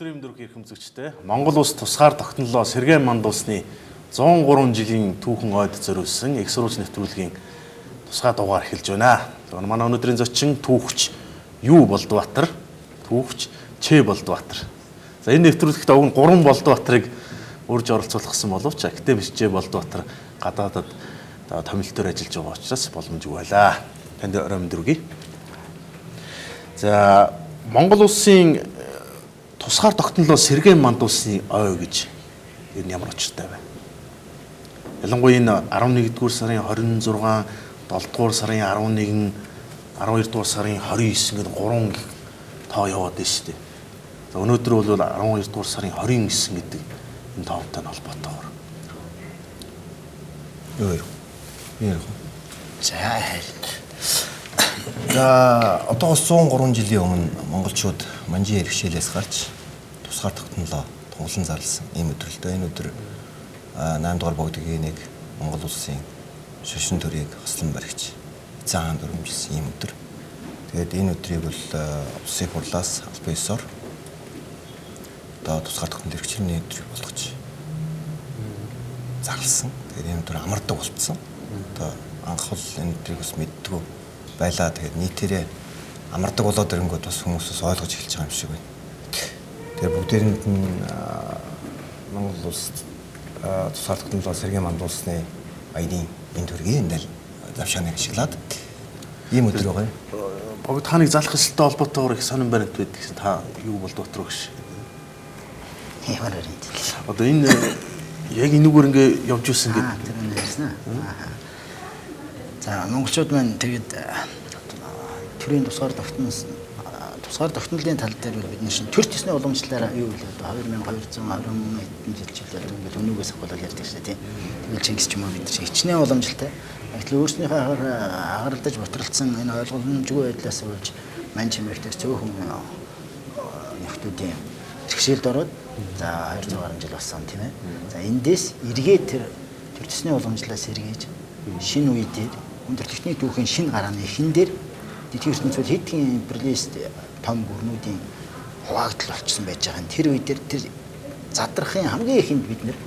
Өдрийн мэдрэг эрхэмзэгчтэй Монгол улс тусгаар тогтнолоо Сэргээн манд улсны 103 жилийн түүхэн ойд зориулсан их сурвалж нэвтрүүлгийн тусгай дугаар эхэлж байна. Манай өнөөдрийн зочин түүхч Юу Болдбаатар, түүхч Ч Болдбаатар. За энэ нэвтрүүлэгт уг нь 3 Болдбаатарыг урьж оролцуулсан боловч академик Ч Болдбаатар гадаадад томилтоор ажиллаж байгаа учраас боломжгүй байлаа. Танд орой мэдрэг. За Монгол улсын тусгаар тогтнолоо Сэргээн манд улсны ой гэж ер нь ямар учиртай вэ? Ялангуяа энэ 11-р сарын 26, 7-р сарын 11, 12-р сарын 29 гэдэг 3 тоо яваад байна шүү дээ. За өнөөдөр бол 12-р сарын 29 гэдэг энэ тоовтой холбоотойгоор. Юу. За одоогоос 103 жилийн өмнө монголчууд манжийн иргэшээлээс гарч тусгаар тогтнолоо тунгалан зарласан ийм өдрөлтөө энэ өдөр 8 дугаар богдгийн нэг Монгол улсын шашин төрийг хослон баригч эцэг хаан дүрмжилсэн ийм өдөр. Тэгээд энэ өдрийг бол улсын хурлаас албан ёсоор одоо тусгаар тогтнол эрхчлэлийн өдөр болгож зарласан. Тэгээд энэ өдөр амардаг болцсон. Одоо анх бол энэ өдрийг бас мэддэггүй байлаа. Тэгээд нийтээрээ амардаг болоод ирэнгүүт бас хүмүүсээс ойлгож эхэлж байгаа юм шиг байна. Тэгээд бүгдээрэнд нь Монгол улс тусгаар тогтнолоо Сэргээн манд улсны баярын энэ төргийн энэ завшааныг ашиглаад ийм өдөр байгаа юм. Богд хааныг залах ёстой холбоотойгоор их сонирн баримт байдаг гэсэн та Юу Болдбаатар гэж. Ямар өрөнд. Одоо энэ яг энэгээр ингээ явж ирсэн гэдэг. Тэр нь ярьсан аа. За монголчууд маань тэгээд төрийн тусгаар тогтнолын тал дээр бид нэг төр төсний уламжлалаараа юу вэ? Одоо 2220 хэдэн жилчлээ ингээд өнөөгөөс ахвал ярьдаг шээ тийм. Тэгэл Чингис ч юм уу бид чинь хичнээн уламжлалтай. Гэтэл өөрснийхөө агаралдаж ботролцсон энэ ойлгомжгүй байдлаас болж мань чимэгтээс цөөхөн нөхдүүдийн бэрхшээлд ороод за 200 гаруй жил болсон тийм ээ. За эндээс эргээд тэр төр төсний уламжлалаас эргээж шинэ үе дээр өндөр техник түүхийн шинэ гарааны хин дээр дэлхийн ертөнцийн хэдхэн империалист том гүрнүүдийн хуваагдал болчихсон байж байгаа. Тэр үе дээр тэр задрахын хамгийн ихэнд бид нэр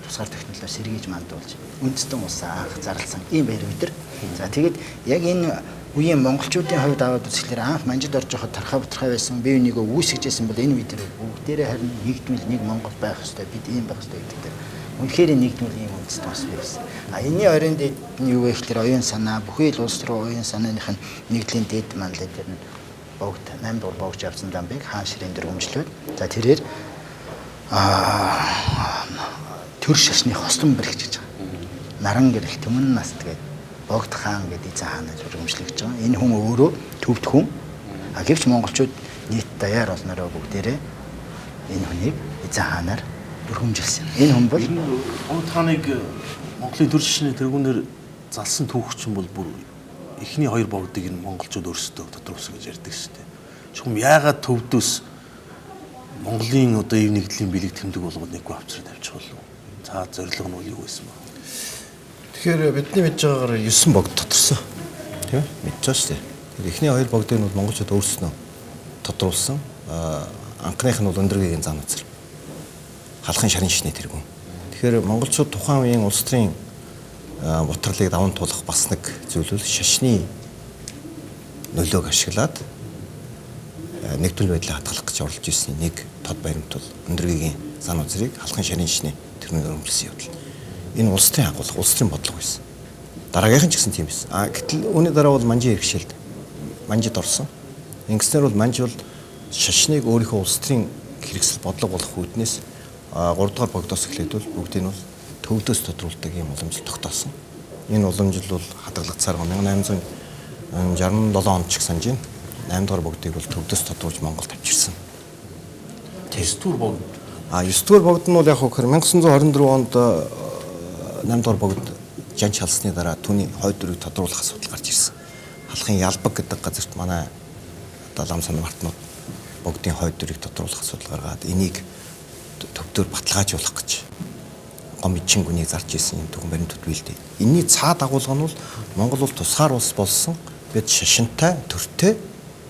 тусгаар технологиор сэргийж мандуулж үндэстэн улсаа анх зарласан ийм баяр өдөр. За тэгэд яг энэ үеийн монголчуудын хувьд аваад үзэхлээр анх манжид орж явахад тархаа бутархаа байсан бие бинийгөө үүсгэжсэн бол энэ үе дээр бүгдээрээ харин нэгдмэл нэг Монгол байх ёстой, бид ийм байх ёстой гэдэг дээр үнэхээр нэгдмэл ийм үндэстэн улс байсан. А энэний оройн дээд нь юу вэ гэхээр оюун санаа бүхий л улс руу оюун санааных нь нэгдлийн дээд манлай дээр нь богд 8 дугаар богж явсан дамбыг хаан ширээн дээр өмжлөөд за тэрээр төр шашны хослон баригч гэж байгаа. Наран гэрэл төмөн наст гэдэг богд хаан гэдэг эзэн хаанаас өргөмжлөгдөж байгаа. Энэ хүн өөрөө төвд хүн. А гэвч монголчууд нийт даяар олнороо бүгдээрээ энэ хүнийг эзэн хаанаар өргөмжилсэн. Энэ хүн бол Богд хааныг Монголын төр шашны тэргүүнээр залсан түүхчин бол бүр эхний 2 богдыг нь монголчууд өөрсдөө тодорхойлсон гэж ярьдаг шүү дээ. Чухам яагаад төвдөөс Монголын одоо ив нэгдлийн бэлэг тэмдэг болгоод нэггүй авчраад тавьчих болов. За зорилго нь юу байсан бэ? Тэгэхээр бидний мэдж байгаагаар 9 богд тодорсон. Тийм ээ? Мэдж байгаа шүү дээ. Тэгэхээр эхний 2 богдыг нь монголчууд өөрснөө тодруулсан. Анхных нь бол өндөргийн зам үзэр. Халахын шарын шишний тэргүүн. Тэгэхээр монголчууд тухайн үеийн улс төрийн ботролыг даван туулах бас нэг зүйл бол шашны нөлөөг ашиглаад нэгдвэл байдлаа хатгалах гэж оролж ирсэн нэг тод баримт бол өндөргийн зан үзрийг халахын шарын шишний тэргүүнээр өмжлөсөн явдал. Энэ улс төрийн агуулга, улс төрийн бодлого байсан. Дараагийнх нь ч гэсэн тийм байсан. Гэтэл үүний дараа бол манжийн иргэшээлд манжид орсон. Ингэснээр бол манж бол шашныг өөрийнхөө улс төрийн хэрэгсэл бодлого болох үүднээс 3 дугаар богдоос эхлээд бол бүгдийг нь бол төвдөөс тодруулдаг ийм уламжлал тогтоосон. Энэ уламжлал бол хадгалагдсаар 1867 онд ч санаж байна. 8 дугаар богдыг бол төвдөөс тодруулж Монголд авчирсан. 9 дугаар богд. 9 дугаар богд нь бол яг хөө 1924 онд 8 дугаар богд жанч халсны дараа түүний хойд дөрвийг тодруулах асуудал гарч ирсэн. Халахын ялбаг гэдэг газарт манай одоо лам сан мартнууд богдын хойд дөрвийг тодруулах асуудал гаргаад энийг төвдөр баталгаажуулах гэж гом эдчин гүнийг зарж исэн юм түгэн баримтууд биелдэ. Энийний цаад агуулга нь бол Монгол улс тусгаар улс болсон. Бид шашинтай, төртэй.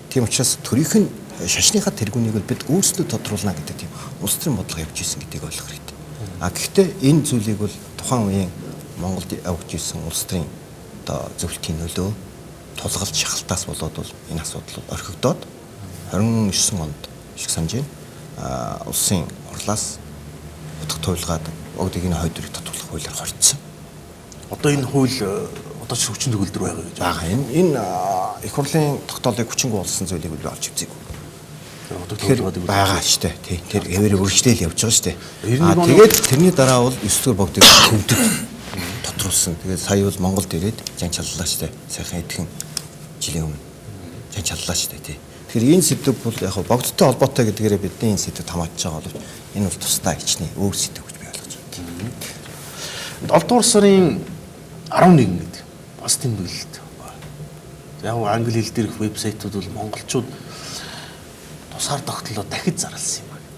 Тийм учраас төрийнх нь шашныхаа тэргүүнийг бол бид өөрсдөө тодруулна гэдэг тийм улс төрийн бодлого явж исэн гэдгийг ойлгох хэрэгтэй. Гэхдээ энэ зүйлийг бол тухайн үеийн Монголд явж исэн улс төрийн одоо зөвлөлтийн нөлөө тулгалт шахалтаас болоод бол энэ асуудал орхигдоод 29 онд шиг санаж байна. Улсын хурлаас утга туйлгаад огдыг энэ хойдврыг тодруулах хуулиар хоригдсон. Одоо энэ хууль одоо ч хүчин төгөлдөр байгаа гэж байгаа. Энэ их хурлын тогтоолыг хүчингүй болсон зүйлийг үл олж үзээгүй. Тэгэхээр байгаа шүү дээ. Тий. Тэр хэвээр үргэлжлээл явж байгаа шүү дээ. Тэгээд тэрний дараа бол 9 дугаар богдыг төвдөд тодруулсан. Тэгээд сая бол Монголд ирээд жан чаллаа шүү дээ. Сайхан эдхэн жилийн өмнө жан чаллаа шүү дээ. Тий. Тэгэхээр энэ сэдв бол яг богдтой холбоотой гэдгээрээ бидний энэ сэдвд хамаатж байгаа бол энэ бол тусдаа хичнээн өөр сэдв гэж би ойлгож байна. 7 дугаар сарын 11 гэдэг бас тэмдэглэлт. Яг англи хэл дээрх вебсайтууд бол монголчууд тусгаар тогтолоо дахид зарласан юм байна.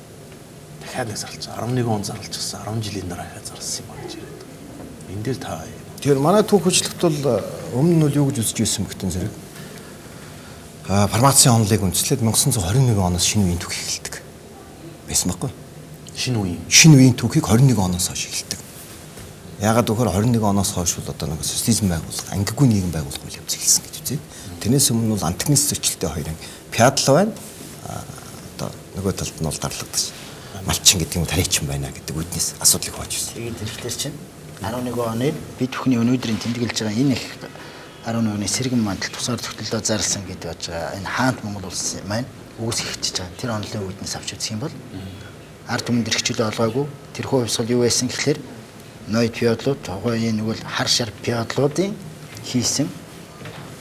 Дахиад нэг зарлж 11 он зарлж гисэн 10 жилийн дараа дахиад зарласан юм байна гэж яриад. Энэ дээр та тэгэхээр манай түүх хөчлөлт бол өмнө нь юу гэж үзэж байсан бэгтэн зэрэг фармацийн онолыг үндэслээд 1921 оноос шинэ үеийн түүхийг эхэлдэг байсан байхгүй. Шинэ үеийн түүхийг 21 оноос хойш эхэлдэг. Яагаад гэвэл 21 оноос хойш бол одоо нэг социализм байгуулах, ангигүй нийгэм байгуулах үйл явц эхэлсэн гэж үзье. Тэрнээс өмнө бол антагнист зөрчилтэй хоёр анги феодал байна. Одоо нөгөө талд нь бол дарлагдаж малчин гэдэг юм тариачин байна гэдэг үднэс асуудлыг хувааж ирсэн. Тэгээд эрэхтэр чинь 11 оны бид бүхний өнөөдрийн тэмдэглэж байгаа энэ их 11 оны сэргэн мандал тусгаар тогтолцоо зарласан гэдэг бож байгаа. Энэ хаант Монгол улс маань үүсгэж байгаа. Тэр онолын үднэс авч үзэх юм бол ард түмэнд эрхчлөө олгоогүй. Тэрхүү хувьсгал юу байсан гэхээр ноёд феодлууд тухайн нэг бол хар шар феодлуудын хийсэн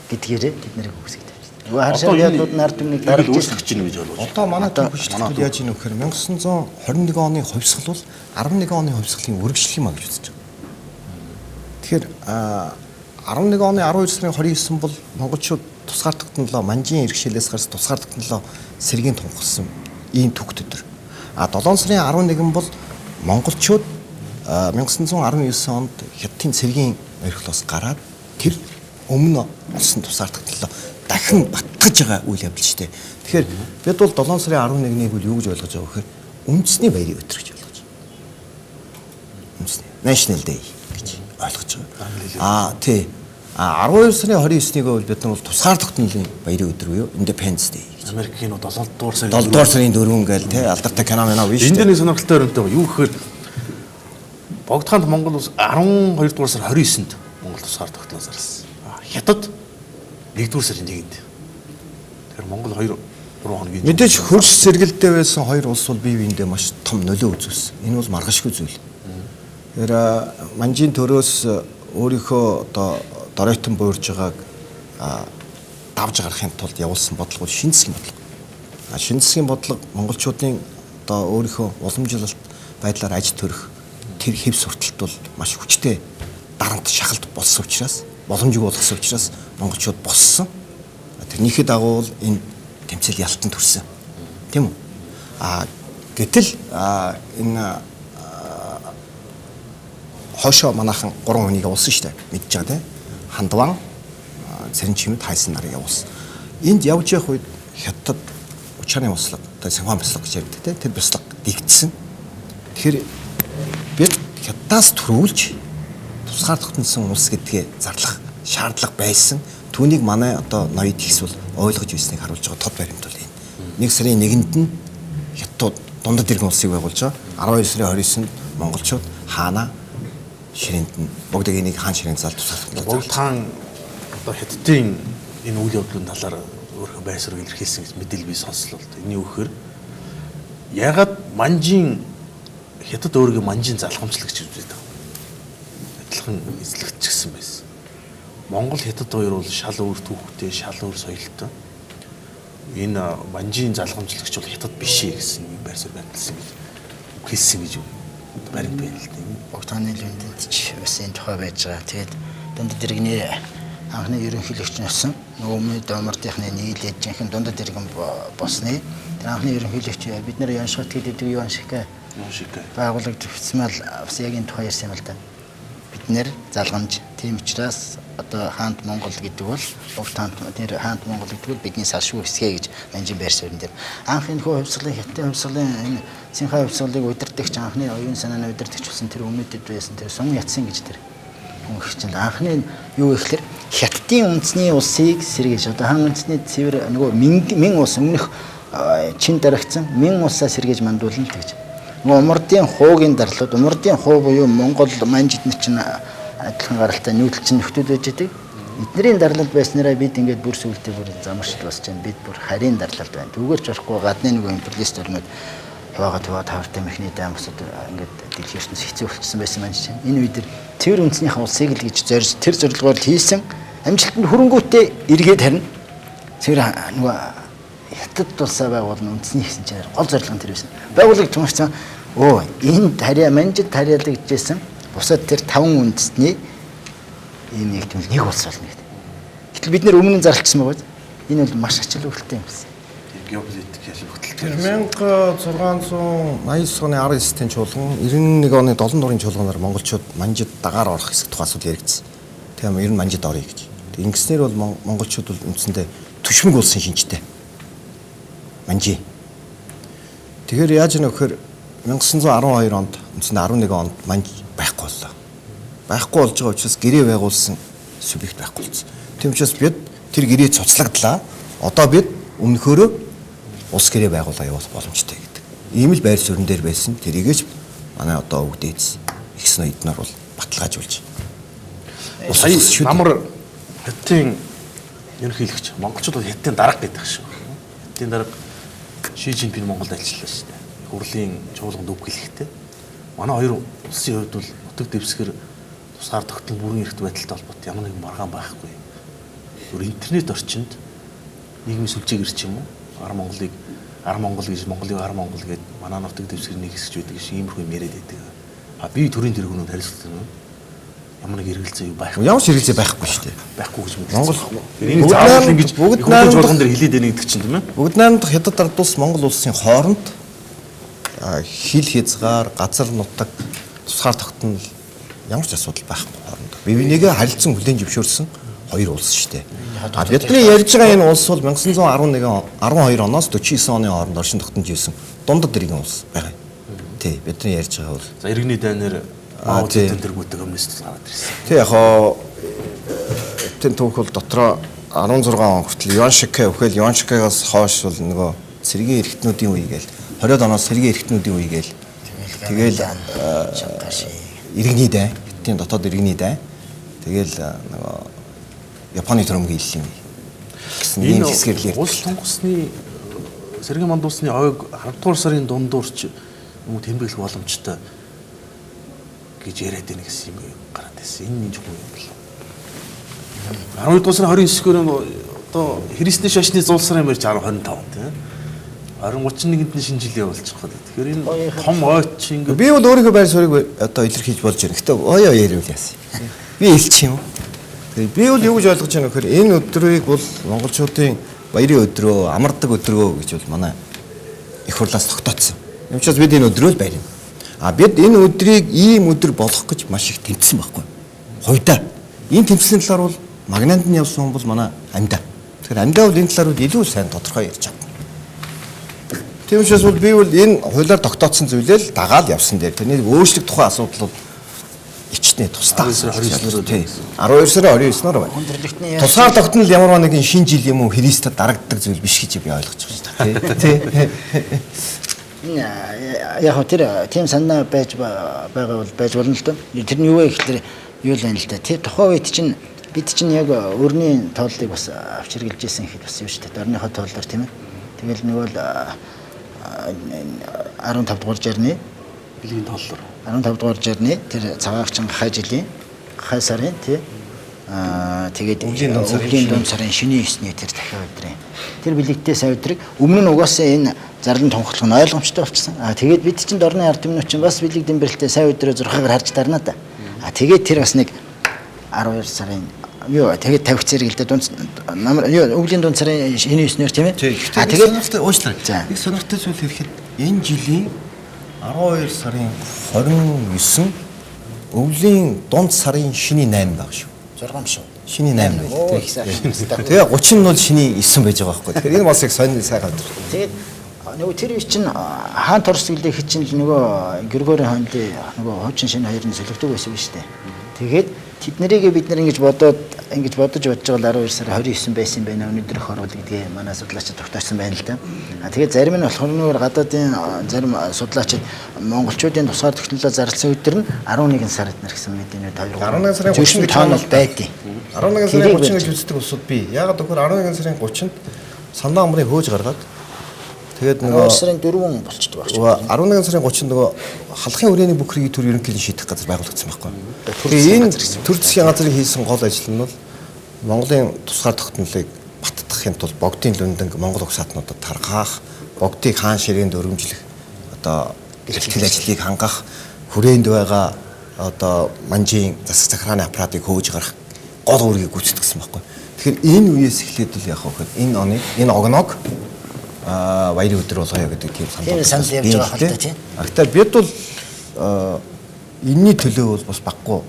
гэдгээрээ бид нарыг үүсгэж тавьсан. Нөгөө хар шар феодлууд нь ард түмнийг дарж үүсгэж чинь гэж болов. Одоо манай төвчөлтөд яаж ийм вэхээр 1921 оны хувьсгал бол 11 оны хувьсгалын үргэлжлэл юм а гэж үзэж байгаа. Тэгэхээр 11 оны 12 сарын 29 бол монголчууд тусгаар тогтнолоо манжийн иргэшээлээс гарч тусгаар тогтнолоо сэргийн тунхсан ийм түүх өдөр. 7 сарын 11 бол монголчууд 1919 онд Хятадын цэргийн орхилоос гараад тэр өмнө олсон тусгаар тогтнолоо дахин батгаж байгаа үйл явдал шүү дээ. Тэгэхээр бид бол 7 сарын 11-ийг бол юу гэж ойлгож байгаа вэ гэхээр үндэсний баярын өдөр гэж ойлгож байгаа. Үндэсний National Day гэж ойлгож байгаа. Тий. 12 сарын 29-нийг бол бид нар бол тусгаар тогтнолын баярын өдөр буюу Independence Day гэж. Америкийн 7 дугаар сарын 7 дугаар сарын 4 гээл тий алдартай кино байна шүү дээ. Энд дээр нэг сонирхолтой өрнөтэй юу гэхээр Богдхаанд Монгол улс 12 дугаар сар 29-нд Монгол тусгаар тогтноо зарласан. Хятад 1 дугаар сарын 1-нд. Тэгэхээр Монгол 2 3 хоногийн мэдээж хөрш сэргэлдээ байсан хоёр улс бол бие биендээ маш том нөлөө үзүүлсэн. Энэ бол маргашгүй зүйл. Тэр манжийн төрөөс өөрийнхөө одоо доройтон буурж байгааг давж гарахын тулд явуулсан бодлого бол шинэ засгийн бодлого. Шинэ засгийн бодлого монголчуудын одоо өөрийнхөө уламжлалт байдлаар аж төрөх тэр хэв сурталт бол маш хүчтэй дарамт шахалт болсон учраас боломжгүй болгосон учраас монголчууд боссон. Тэрнийхээ дагуу энэ тэмцэл ялтан төрсөн. Тийм үү? Гэтэл энэ хошоо манайхан 3 хүнийг явуулсан шүү дээ. Мэдж байгаа тийм. Хандван цэрэн чимэд хайсан нарыг явуулсан. Энд явж явах үед Хятад учааны услаг, одоо Синхуан бяцлаг гэж ярьдаг тийм. Тэр бяцлаг дэгдсэн. Тэгэхээр бид Хятадаас төрүүлж тусгаар тогтносон улс гэдгээ зарлах шаардлага байсан. Түүнийг манай одоо ноёд ихсвэл ойлгож ирснийг харуулж байгаа тод баримт бол энэ. 1 сарын 1-нд нь Хятад дундад иргэн улсыг байгуулж байгаа. 12 сарын 29-нд монголчууд хаана ширээнд нь бүгдийг энийг хаан ширээн зал тусаалсан. Богдхан одоо Хятадын энэ үйл явдлын талаар өөрийнхөө байр суурийг илэрхийлсэн гэж мэдээлэл би сонслоо. Эний үгээр ягаад манжийн Хятад өөрийгөө манжийн залхамжлагч гэж үздэг. Адилхан эзлэгдчихсэн байсан. Монгол Хятад хоёр бол шал өөр түүхтэй, шал өөр соёлтой. Энэ манжийн залхамжлагч бол Хятад биш ээ гэсэн байр суурь баримтлсан гэж хэлсэн гэж баримт байна л дээ. Богдхааны лүндэнд ч бас энэ тухай байж байгаа. Тэгээд дундад иргэний анхны ерөнхийлөгч нь болсон. Нөгөө өмнөд Омардынхны нийлээд жинхэнэ дундад иргэн босны. Тэр анхны ерөнхийлөгч бид нэр Яншгат гэдэг юу аншиг байгуулагдсан мал бас яг энэ тухай ярьсан юм л да. эднэр залгамж. Тийм учраас одоо хаант Монгол гэдэг бол Богд хаант тэр хаант Монгол гэдэг бол бидний салшгүй хэсгээ гэж Манжин байр суурин дээр анх энэ хөө хувьсгалын хятад хувьсгалын энэ Синхай хувьсгалыг удирдахч анхны оюун санааны удирдахч болсон тэр өмнөдөд байсан тэр Сум Ятсан гэж тэр хүн гэрчэнд анхны юу гэхээр хятадын үндэсний улсыг сэргээж одоо хаан үндэсний цэвэр нөгөө мэн улс өмнөх чин дарагцсан мэн улсаа сэргээж мандуулна гэж нөгөө умардын хуугийн дарлууд умардын хуу буюу Монгол манжид нар чинь адилхан гаралтай нүүдэлчин нөхдүүд байж байдаг. Эднэрийн дарлал байснараа бид ингээд бүр сүултээ бүр замаршд босч байна. Бид бүр харийн дарлалд байна. Түгээрч орохгүй гадны нөгөө империалист орнууд хаваа тавартай мехний даам босод ингээд дэлхийн ертөнц хэцүү болчихсон байсан маань чинь. Энэ үед цэвэр үндэснийхээ улсыг л гэж зорж тэр зорилгоор хийсэн амжилтанд хүрэнгүүтээ эргээд харин цэвэр нөгөө хятад улсаа байгуулна үндэсний гэсэн чинь гол зорилго нь тэр байсан. Байгуулагч юмсан энэ тариа манжид тариалаг гэжсэн. Бусад тэр 5 үндэстний ийм нэг тийм нэг улс болно гэдэг. Гэтэл бид нэр өмнө нь зарлчихсан байгаа. Энэ бол маш ачаал хөлтэй юм байна. Геополитик ялбагтал. Тэр 1689 оны 19-ийн чуулган 91 оны 7 нурын чуулганаар монголчууд манжид дагаар орох хэсэг тухай асуудал яригдсан. Тийм ер нь манжид орё гэж. Ингэснээр бол монголчууд бол үндсэндээ түшмэг улсын шинжтэй. Манжи. Тэгэхээр яаж нөхөр 1912 онд үндсэндээ 11 онд манж байхгүй боллоо. Байхгүй болж байгаа учраас гэрээ байгуулсан субъект байхгүй болсон. Тийм учраас бид тэр гэрээ цуцлагдлаа. Одоо бид өмнөхөөрөө улс гэрээ байгуулаа явуулах боломжтой гэдэг. Ийм л байр суурин дээр байсан. Тэрийгэж манай одоо өвдөөц ихсэн эднэр бол баталгаажуулж. Сая намар хятадын ерөнхийлөгч монголчууд хятадын дарга гэдэг шүү. Хятадын дарга Ши Жинпин Монголд ажиллалаа шүү дээ. Хүрлийн чуулганд үг хэлэхдээ манай хоёр улсын хувьд бол нутаг дэвсгэр тусгаар тогтмол бүрэн эрхт байдалтай холбоотой ямар нэгэн маргаан байхгүй. Өөр интернет орчинд нийгмийн сүлжээг ирч юм уу? Ар Монгол гэж Монголыг Ар Монгол гэдэг манай нутаг дэвсгэр нэг хэсэж байдаг шиг иймэрхүү юм яриад байдаг. Би төрийн тэргүүнүүд харилцдаг юм. Ямар нэг эргэлзээ юу байхгүй. Ямар ч эргэлзээ байхгүй шүү дээ. Байхгүй гэж мэдээ. Монгол энэ заавал ингэж бүгд чуулган дээр хэлээд байна гэдэг чинь тийм ээ. Бүгд найрамдах хятад ард улс Монгол улсын хооронд хил хязгаар, газар нутаг, тусгаар тогтнол ямар ч асуудал байхгүй хооронд. Бивнийгээ харилцан хүлээн зөвшөөрсөн хоёр улс шүү дээ. Бидний ярьж байгаа энэ улс бол 1912 оноос 49 оны хооронд оршин тогтнож ирсэн дундад иргэн улс байгаа. Тий, бидний ярьж байгаа бол. За иргэний дайнаар аудитын тэргүүтээ өмнөс гараад ирсэн. Тий, яг тэн түүх бол дотроо 16 он хүртэл Юан Шикэ өхөл Юан Шикэгаас хойш бол нөгөө сэргийн эрхтнүүдийн үе гээл 20-од оноос сэргийн эрхтнүүдийн үе гээл тэгэл иргэний дай, тийм дотоод иргэний дай. Тэгэл нөгөө Японы төрөмгийн ил юм. Энэ хэсгээр улс тунгасны сэргийн мандуулсны ойг 10 дугаар сарын дундуурч юм тэмдэглэх боломжтой гэж яриад байна гэсэн юм гараад ирсэн. Энэ нэг юм болов. 12 дугаар сарын 29-гээр одоо Христний шашны зуул сарын мэрч 1025 тийм. 2031-нд шинэ жилээ болж байгаа. Тэгэхээр энэ том ойч ингэ би бол өөрийнхөө байр суурийг одоо илэрхийлж болж байна. Гэтэ оё яриул яасан. Би илч юм. Тэгээ би бол юу гэж ойлгож байна гэхээр энэ өдрийг бол монголчуудын баярын өдрөө, амардаг өдрөө гэж бол манай их хурлаас тогтооцсон. Юм учраас бид энэ өдрөө л баярна. Бид энэ өдрийг ийм өдөр болох гэж маш их тэмцсэн байхгүй. Хувьдаа энэ тэмцлийн талаар бол магнанд нь явсан хүн бол манай амьдаа. Тэгэхээр амьдаа бол энэ талаар илүү сайн тодорхой ярьж байгаа. Тийм учраас бол би бол энэ хуулиар тогтооцсон зүйлээ л дагаад явсан дээр. Тэрний өөрчлөлт тухайн асуудал бол ичнэ тусдаа 12 сарын 29-ноор байна. Тусгаар тогтнол ямар нэгэн шинэ жил юм уу Христэд дарагддаг зүйл биш гэж би ойлгож байгаа шүү дээ. Яг тэр тийм санаа байж байгаа бол байж болно л доо. Тэр нь юу вэ гэхээр юу л байна л да. Тэр тухайн үед чинь бид чинь яг өрний тооллыг бас авч хэрэгжилж байсан гэхэд бас юу шүү дээ. Орныхоо тооллоор тийм ээ. Тэгэл нөгөө л 15 дугаар жарны бэлгийн тооллоор 15 дугаар жарны тэр цагаагчин гахай жилийн гахай сарын тий тэгээд өвлийн дунд сарын шинийн 9-ний тэр дахиад өдрийн тэр бэлэгтээ сая өдрийг өмнө нь угаасаа энэ зарлан тунхаглах нь ойлгомжтой болчихсон. Тэгээд бид чинь дорны ард түмнүүд чинь бас бэлэг дэмбэрэлтэй сая өдрөө зурхаагаар харж дарна да. Тэгээд тэр бас нэг 12 сарын юу тэгээд тавих зэрэг л дээ дунд намар юу өвлийн дунд сарын шинийн 9-нэр тийм ээ. Тэгээд сонирхолтой уучлаарай. Нэг сонирхолтой зүйл хэлэхэд энэ жилийн 12 сарын 29 өвлийн дунд сарын шиний 8 баг шүү. 6 шүү. Шиний 8 байл. Оо их сайн. Тэгээ 30 нь бол шиний 9 байж байгаа байхгүй. Тэгэхээр энэ бас яг сонир сайхан өдөр. Тэгээд нөгөө тэр чинь хаан торс гэлээ хий чинь нөгөө Григори хааны нөгөө хуучин шинэ хоёрын солигддог байсан биз дээ. Тэгээд тэд нарыг бид нар ингэж бодож бодож байгаа 12 сар 29 байсан байна. Өнөөдөр их орвол гэдгээ манай судлаачид тогтоосон байна л да. Тэгээд зарим нь болохоор нөгөө гадаадын зарим судлаачид монголчуудын тусгаар технологи зарласан өдөр нь 11 сар эднэр гэсэн мэдээнүүд 11 сарын 30 гэж тоонол байдیں۔ 11 сарын 30 гэж үздэг улсууд бий. Яагаад гэвэл 11 сарын 30-нд Сандаа амрыг хөөж гаргаад тэгээд нөгөө 12 сарын 4 болчдөг багч. 11 сарын 30-нд нөгөө халахын хүрээний бүхрийг төр ерөнхийдөө шийдэх газар байгуулагдсан байхгүй. Тэгээ энэ төр засгийн газрын хийсэн гол ажил нь бол Монголын тусгаар тогтнолыг баттгахын тулд богдын лүндэг Монгол угсаатнуудад таргаах, богдыг хаан ширээнд өргөмжлөх одоо бэлтгэл ажлыг хангах, хүрээнд байгаа одоо манжийн засаг захиргааны аппаратыг хөөж гарах гол үүргийг гүйцэтгэсэн байхгүй. Тэгэхээр энэ үеэс эхлээд л яг хөөхэд энэ огног баярын өдөр болгоё гэдэг тийм санал явж байгаа хэл та тийм. Гэхдээ бид бол энэний төлөө бол бас баггүй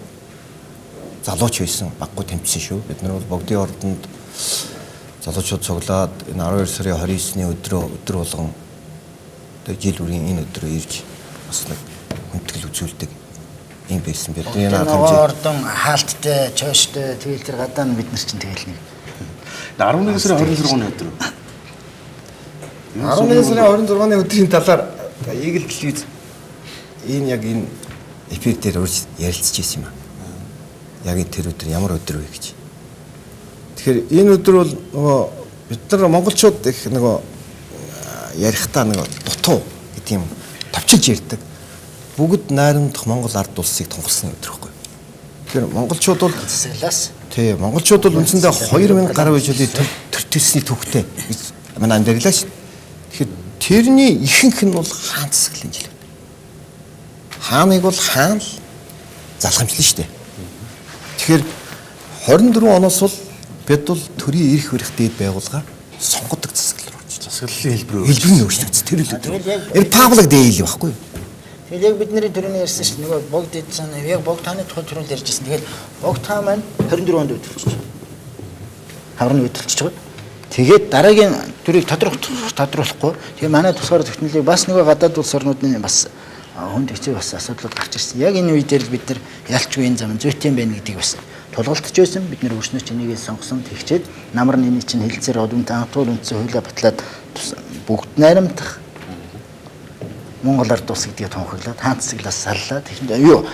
залууч байсан, баггүй тэмцсэн шүү. Бид нар бол богдын ордонд залуучууд цуглаад энэ 12 сарын 29-ний өдөр болгон одоо жил үрийн энэ өдрөө ирж бас нэг хүндэтгэл үзүүлдэг юм байсан. Бидний энэ ордон хаалттай, чойштой тэгэл тэр гадаа нь бид нар чинь тэгэл нэг 11 сарын 26-ны өдөр. 11 сарын 26-ны өдрийн талаар Игэл телевиз энэ яг энэ эфир дээр урьж ярилцж байсан юм аа. Яг энэ тэр өдөр ямар өдөр вэ гэж. Тэгэхээр энэ өдөр бол нөгөө бид нар монголчууд их нөгөө ярихдаа нөгөө дутуу гэдэг юм товчилж ярьдаг. Бүгд найрамдах Монгол ард улсыг тунхагласны өдөр байхгүй. Тэгэхээр монголчууд бол засаглаас тий монголчууд бол үндсэндээ 2000 гаруй жилийн төр төсний төвхтэй манай амьдаглаа шүү. Тэгэхээр тэрний ихэнх нь бол хаан засаглалын жил. Хааныг бол хаан л залхамжлан шүү дээ. Тэгэхээр 24 оноос бол бид бол төрийн эрх барих дээд байгууллага сонгодог засаглал руу очиж. Засаглалын хэлбэр нь өөрчлөгдсөн тэр л өдөр. Энэ паблик дэйл байхгүй юу? тэгэл яг бидний төрөний ярьсан шүү дээ. Нөгөө богд эдсэн яг богд тааны тухай төрөнд ярьжсэн. Тэгэл богд таа маань 24 онд өдөлчих. Хаврын өдөлчих байгаа. Тэгээд дараагийн төрийг тодруулахгүй. Тэгээ манай тусгаар технологи бас нөгөө гадаад улс орнуудын бас хүнд хэцүү бас асуудлууд гарч ирсэн. Яг энэ үе дээр л бид нар ялчгүй энэ зам зүйтэй юм байна гэдгийг бас тулгалтж байсан. Бид нар өрснөч энийгээ сонгосон тэгчээд намар нэний чинь хэлцээр одонтой анхтуул үндсэн хуулиа батлаад бүгд найрамдах Монгол ард улс гэдгийг тунхаглаад хаан засаглаас саллаа. Тэгэхээр юу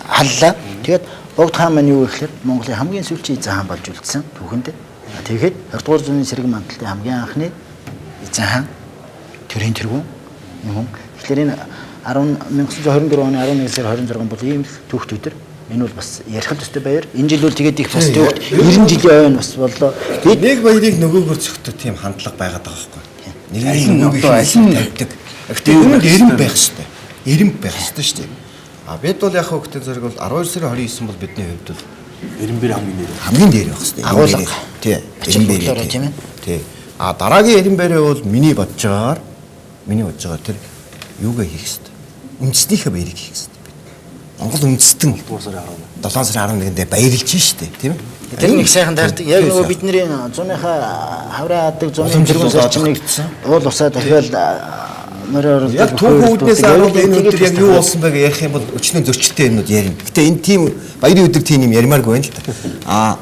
халлаа. Тэгээд богд хаан маань юу гэхээр Монголын хамгийн сүүлчийн эзэн хаан болж үлдсэн түүхэнд. Тэгээд 20 дугаар зууны сэрэг мандалтын хамгийн анхны эзэн хаан төрийн тэргүүн юм. Тэгэхээр энэ 1924 оны 11 сар 26 бол ийм түүхт өдөр. Энэ бол бас ярих төстэй баяр. Энэ жил бол тэгээд их бас түүхт 90 жилийн ойн бас боллоо. Нэг баярыг нөгөөгөр зөхтөг тийм хандлага байгаад байгаа байхгүй. Нэг нь нөгөө аль нь тавьдаг. Гэхдээ үүнд эрэм байх хэрэгтэй. Эрэм байх хэрэгтэй шүү дээ. А бид бол яг хөө хөтөн зэрэг бол 12 сарын 29 бол бидний хувьд бол Эренбэр хамгийн дээр байх хэрэгтэй. Агуулга. Тий. Эренбэр тийм ээ. Тий. А дараагийн эренбэрээ бол миний бодож байгаа тэр юугаа хийх хэрэгтэй. Үндэснийхээ баярыг хийх хэрэгтэй. Монгол үндэстэн 7 сарын 11-нд баярлж штэ тийм ээ. Тэр нэг сайхан таардаг. Яг нөгөө бидний 100-ийнхаа хавраа адаг 100-ын тэргүүн зарчмыг уул усаа дахиад мөрөөр яг түүхэн үүднээс харуулж энэ өдөр яг юу болсон байг ярих юм бол өчнөө зөрчилтэй юмнууд ярина. Гэтэ энэ тийм баярын өдөр тийм юм ярмааргүй байна л да.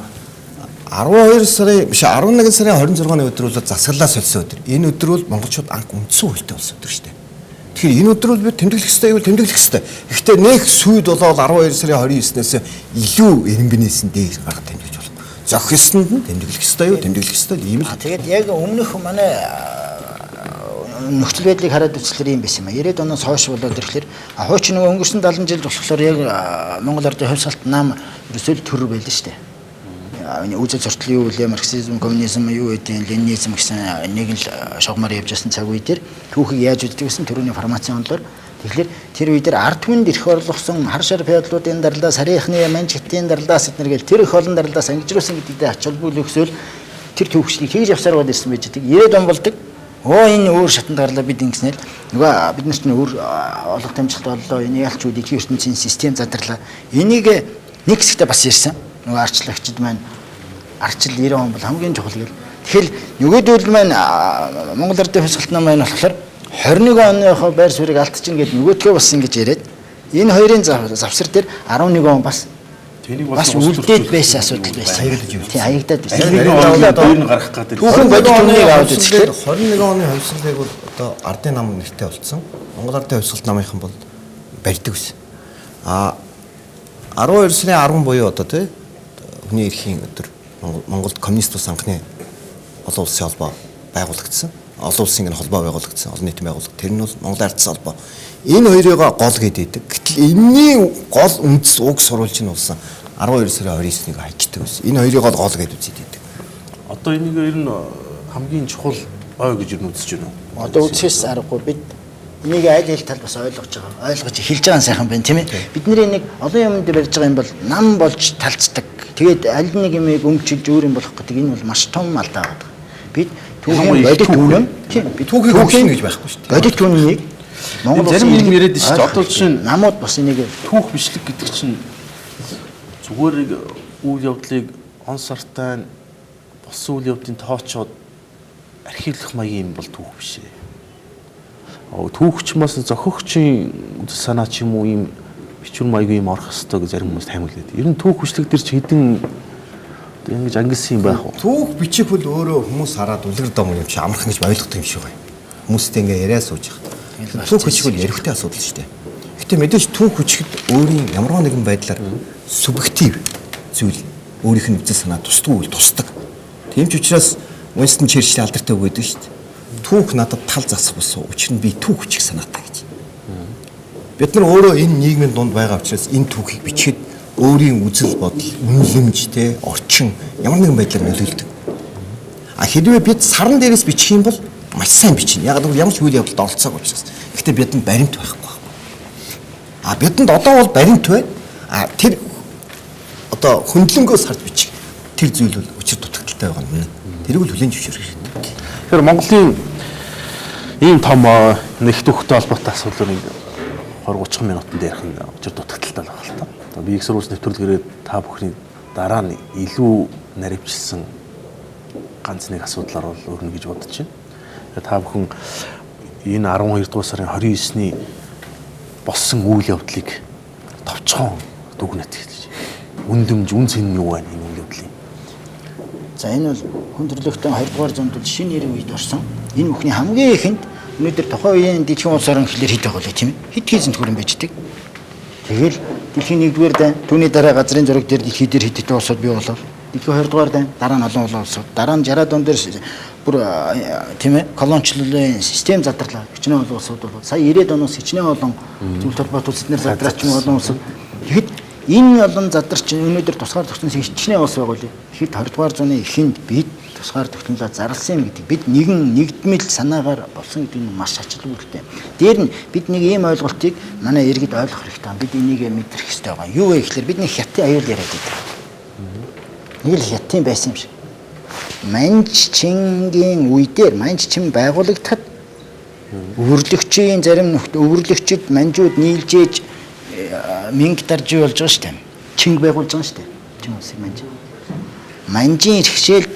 12 сарын биш 11 сарын 26-ны өдөр бол засаглалаа солисон өдөр. Энэ өдөр бол монголчууд анх үндсэн хуультай болсон өдөр шүү дээ. Тэгэхээр энэ өдөр бол бид тэмдэглэх ёстой юу тэмдэглэх ёстой. Гэхдээ нэг сүйд болоод 12 сарын 29-нээс илүү эренбинээс нь дээр гаргаж тэмдэглэж болох. Зохих ёсонд нь тэмдэглэх ёстой юу тэмдэглэх ёстой ийм л. Тэгээд яг өмнөх манай нөхцөл байдлыг хараад үзэхлээр юм байсан юм а. 90-ад оноос хойш болоод ирэхлээр хуучин нөгөө өнгөрсөн 70 жил болохоор яг Монгол ардын хувь салт нам ерөөсөө төр байлаа шүү дээ. Үзэл сурталын юу вэ? Марксизм, коммунизм юу гэдэг ленинизм гэсэн нэг л шогмоор явж байсан цаг үе дээр түүхийг яаж үздэг гэсэн төрөний формацийн онолоор тэгэхээр тэр үе дээр ард түмэнд ирэх орлогосон хар шар феодалуудын дарлаас харийнхны манж хэтийн дарлаас эднэргээл тэр их олон дарлаас ангижруулсан гэдэгтэй ач холбогдол өгсөөл тэр төвчнийг хийж явсаар гол ирсэн байж байгаа. 90-ад он болдог. Энэ өөр шатанд гарлаа бид ингэснээр нөгөө бид нар чинь өөр олонх дамжуулалт боллоо. Энэ ялчууд их ертөнцийн систем задарлаа. Энийг нэг хэсэгтээ бас ярьсан. Нөгөө арчлагчид маань арчил 90 он бол хамгийн чухал гэл. Тэгэхээр нөгөөдөл маань Монгол Ардын хувьсгалт маань болохоор 21 оныхоо байр суурийг алдчихна гэдэг нөгөөдгөө бас ингэж яриад энэ хоёрын завсар дээр 11 он бас бас үлдээд байсан асуудал байсан. Тийм хаягдаад байсан. Өөр гарах гэдэг. Түүхэн бодит үннийг аваад үзэхээр 21 оны хувьсгалыг бол одоо Ардын нам нэртэй болцсон. Монгол Ардын хувьсгалт намынхан бол барьдаг байсан. 12 сарын 10 буюу одоо тий хүний эрхийн өдөр Монголд коммунист ус анхны олон улсын холбоо байгуулагдсан. Олон улсын энэ холбоо байгуулагдсан. Олон нийтийн байгууллага. Тэр нь бол Монгол Ардсан холбоо. Энэ хоёрыг гол гэдэг. Гэтэл энэний гол үндэс уг сурвалж нь болсон 12 сарын 29-ыг хайчдаг байсан. Энэ хоёрыг гол гэдэг үзээд байдаг. Одоо энийг ер нь хамгийн чухал ой гэж юу үзэж байна уу? одоо үзэхээс аргагүй бид энийг аль хэл тал бас ойлгож хэлж байгаа сайхан байна тийм ээ. Бидний нэг олон юмд барьж байгаа юм бол нам болж талцдаг. Тэгээд аль нэг юмыг өмчилж өөр юм болох гэдэг энэ бол маш том алдаа байдаг. Бид түүхийн бодит үнэн тийм бид түүхийг өгсөн гэж байхгүй шүү дээ. Бодит үннийг Монгол зарим юм яриад шүү дээ. Одоо жишээ нь намууд бас энийг түүх бичлэг гэдэг чинь зүгээр үйл явдлыг он сартай болсон үйл явдлын тоочоод архивлах маягийн юм бол түүх биш ээ. Түүхч мас зохиогчийн санаа ч юм уу ийм бичвэр маягийн юм орох хэвээр гэж зарим хүмүүс таймаглаад. Ер нь түүх бичлэг дээр ч хэдэн ингэж ангилсан юм байх уу? Түүх бичих бол өөрөө хүмүүс хараад үлгэр дом юм чи амархан гэж ойлгодог юм шиг байна. Хүмүүстэй ингээ яриа сууж байгаа. Түүх бичих бол ярихтай асуудал шүү дээ. Гэтэ мэдээж түүх бичихд өөрийн ямар нэгэн байдлаар субъектив зүйл өөрийнх нь үзэл санаа тусдаггүй тусдаг. Тийм ч учраас Winston Churchill алдартай үг гэдэг шүү дээ. Түүх надад тал засах болсон. Учир нь би түүх бичих санаатай гэж. Бид нар өөрөө энэ нийгмийн дунд байгаа учраас энэ түүхийг бичихэд өөрийн үзэл бодол, үнэлэмж, орчин ямар нэгэн байдлаар нөлөөлдөг. Хэдвээ бид саран дээрээс бичих юм бол маш сайн бичнэ. Яг нь ямар ч үйл явдалд оролцоог учраас. Гэхдээ бидэнд баримт байхгүй. Бидэнд одоо бол баримт байна. Тэр одоо хөндлөнгөөс харж бичих. Тэр зүйл бол учир дутагдaltaй байгаа юм. Тэрийг л хүлээн зөвшөөрөх хэрэгтэй. Тэгэхээр Монголын ийм том нэг түүхтэй холбоотой асуудлыг 20-30 минутанд ярих нь учир дутагдaltaй байгаа л та. Одоо би их сурвалж нэвтрүүлгээрээ та бүхний дараа нь илүү наривчилсан ганц нэг асуудлаар бол өрнө гэж бодож байна. Та бүхэн энэ 12 дугаар сарын 29-ний болсон үйл явдлыг товчхон дүгнэж хэлж. Үндэмж үн цэн нь юу байна энэ үйл явдлын? За энэ бол хүн төрөлхтөн 2 дугаар зуунд бол шинэ нэр үед орсон. Энэ бүхний хамгийн ихэнд өнөөдөр тухайн үеийн дэлхийн улс орон гэхлээр хэд байгаа вэ тийм ээ? Хэд хийсэн төгрөн байждаг. Тэгэл дэлхийн 1-р дайн түүний дараа газрын зураг дээр дэлхий дээр хэд хэдэн улсууд бий болов. Дэлхийн 2-р дайн дараа нь олон улсууд. Дараа нь 60-аад он дээр бүр тийм ээ колоничлолын систем задарлаа. Хичнээн олон улсууд бол сая 90-ад оноос хичнээн олон зүйл толгойд улсад нар задраач юм олон улсууд. Тэгэхэд энэ олон задарч өнөөдөр тусгаар тогтноос хичнээн улс байгуулъя. Тэгэхэд 20 дугаар зууны эхэнд бид тусгаар тогтнолоо зарласан юм гэдэг. Бид нэгдмэл санаагаар болсон гэдэг нь маш ачаал үйлдэл. Дээр нь бид нэг ийм ойлголтыг манай иргэд ойлгох хэрэгтэй. Бид энийг мэдрэх хэрэгтэй байгаа. Юу вэ гэхээр бидний хятадын аюул яриад байдаг. Нэг л хятадын байсан юм шиг. Манччингийн үедэр манччин байгуулагдахад өвөрлөгчийн зарим өвөрлөгчд манжууд нийлжээж мянга дарж болж байгаа шүү дээ. Чинг байгуулж байгаа шүү дээ. Чин усыг манж. Манжийн иргэшэл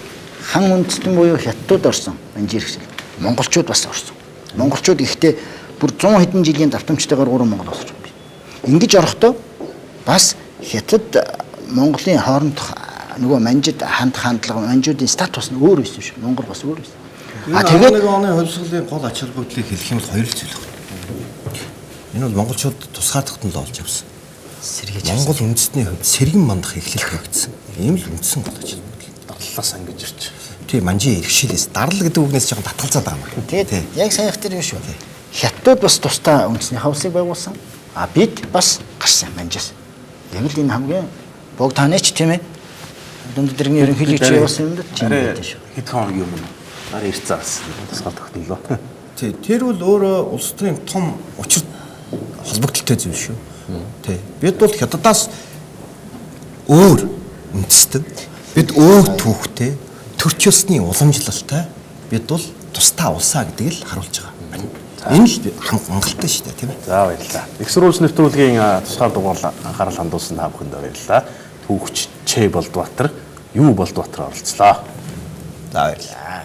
хан үндэстэн буюу хятадууд орсон. Манжийн иргэшэл. Монголчууд бас орсон. Монголчууд ихтэй бүр 100 хэдэн жилийн давтамжтайгаар 3 Монгол орсон юм. Ингэж орохдоо бас хятад Монголын хоорондох нөгөө манжид хандлага манжуудын статус нь өөр байсан шүү. Монгол бас өөр байсан. Тэгээд нэг оны хувьсгалын гол ач холбогдлыг хэлэх юм бол хоёр л зүйл байна. Энэ бол монголчууд тусгаар тогтнол олж авсан. Монгол үндэстний хувьд сэргэн мандах эхлэл тавигдсан. Ийм л үндсэн гол ач холбогдол. Дарлалаас ангиж ирч. Тийм манжийн иргэшилээс дарал гэдэг үгнээс жоохон татгалзаад байгаа юм. Тэгээд яг саяхан тэр юу шүү. Хятадууд бас тусдаа үндэсний хавсыг байгуулсан. Бид бас гарсан манжаас. Яг л энэ хамгийн бог танаач тийм ээ. Дунд дэргийн ерөнхийлөгч явуулсан юм да тийм байдаг шүү. Хэд хоног юм бэ? Дараа ирц заас тусгаар тогтнолоо. Тэр бол өөрөө улс төрийн том учир холбогдолтой зүйл шүү. Бид бол хятадаас өөр үндэстэн, бид өөр түүхтэй, төрч ёсны уламжлалтай бид бол тусдаа улсаа гэдгийг л харуулж байгаа. Энэ л хангалттай шүү дээ, тийм ээ. За баярлалаа. Их сурвалж нэвтрүүлгийн тусгаар дугаар анхаарал хандуулсан та бүхэнд баярлалаа. Түүхч Ч Болдбаатар, Юу Болдбаатар оролцлоо. За баярлалаа.